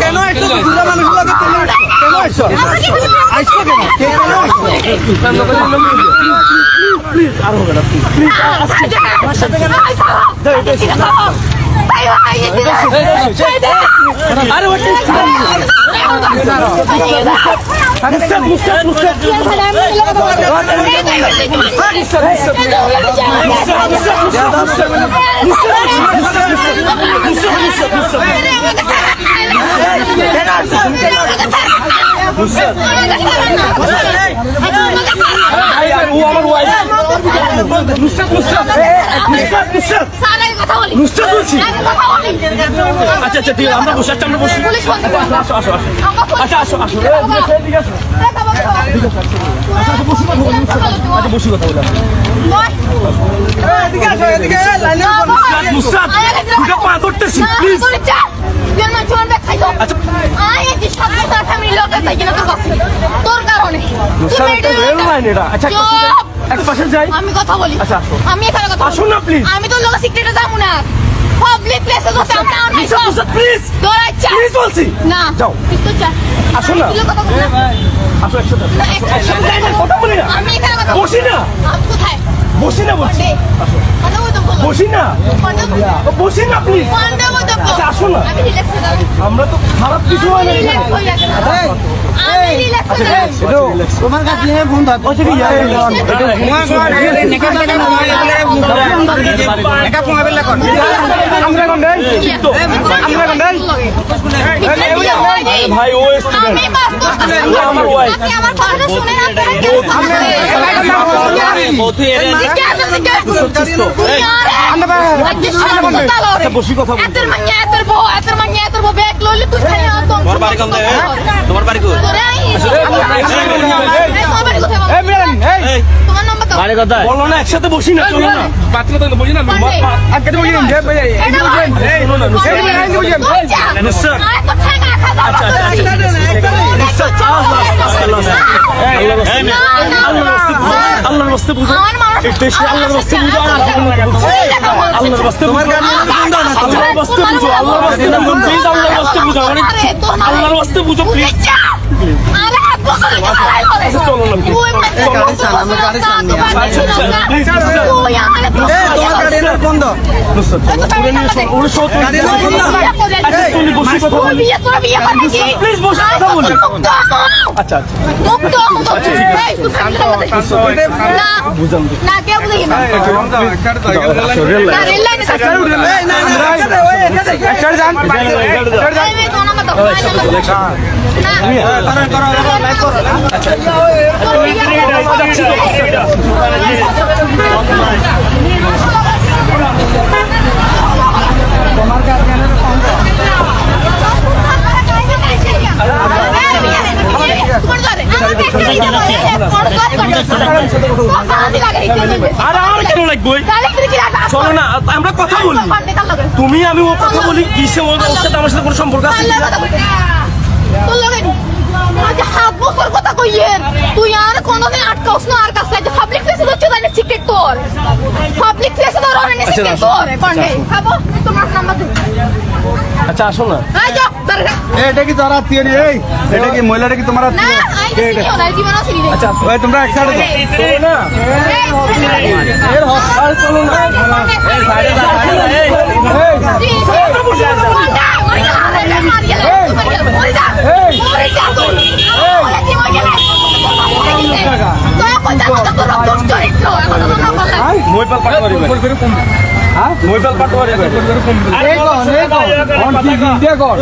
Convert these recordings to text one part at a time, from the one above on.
কেন প্লিজ আর হবে না আচ্ছা আচ্ছা ঠিক আছে আমরা বসে আমরা বসি আচ্ছা আসো আসো ঠিক আছে বসি কথা বলে আমি কথা বলি আমি এখানে কথা আসুন না প্লিজ আমি তো লোক সিক্রেটে যাবো না পাবলিক প্লেসে তো আমরা নাই সব প্লিজ দৌড়াচ্ছা প্লিজ বলছি না যাও তো চা আসুন না আসো একসাথে কথা বলি না আমি এখানে কথা বসি না আমি কোথায় বসি না বলছি আসো বসি না বসি না প্লিজ আসো না আমরা তো খারাপ কিছু হয় না তোমার কাছে ফোন ভাই ও আমার ওয়াইফ বসি কথা তোমার বাড়ি বলো না একসাথে বসি না চলো না বসি না আল্লাহর রাস্তে বুঝো আল্লাহর রাস্তে বুঝো আল্লাহর রাস্তে বুঝো আল্লাহর রাস্তে বুঝো আল্লাহর রাস্তে বুঝো আল্লাহর রাস্তে বুঝো প্লিজ চলো না আচ্ছা চলো না আমরা কথা বলি তুমি আমি ও কথা বলি কিসে ওর সাথে আমার সাথে কোনো সম্পর্ক আছে হাত বছর কথা কইয়েন তুই আর কোনদিন আটকাওস না আর কাছে পাবলিক প্লেসে তো চলে টিকেট তোর পাবলিক প্লেসে তো রনে টিকেট তোর পান্ডে খাবো তোমার নাম্বার দে আচ্ছা আসো না আই যাও এটা কি তোরা আত্মীয় নি এই এটা কি মহিলাটা কি তোমার আত্মীয় না জীবন আছে নি আচ্ছা ওই তোমরা এক সাইডে চলো না এর হসপিটাল চলো না এই সাইডে যা মোবাইল পাটওয়ারি মোবাইল পাটওয়ারি ঘর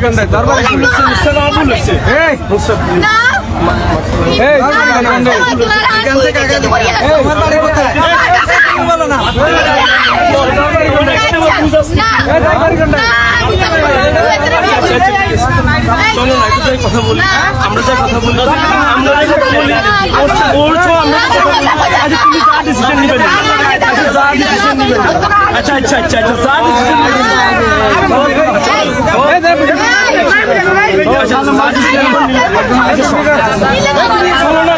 গন্ডাই দরবার মুস্তাফা আবুল হইছে এই না এই দরবার গন্ডাই এখান থেকে আগে তোমার বাড়ি কোথায় তুমি বলো না এই দরবার গন্ডাই চলো না একটু কথা বলি আমরা যাই কথা বলি আমরা যাই কথা বলি বলছো আমরা আচ্ছা তুমি যা ডিসিশন নিবে আচ্ছা যা ডিসিশন নিবে আচ্ছা আচ্ছা আচ্ছা আচ্ছা যা ডিসিশন নিবে আচ্ছা যা ডিসিশন নিবে চলো না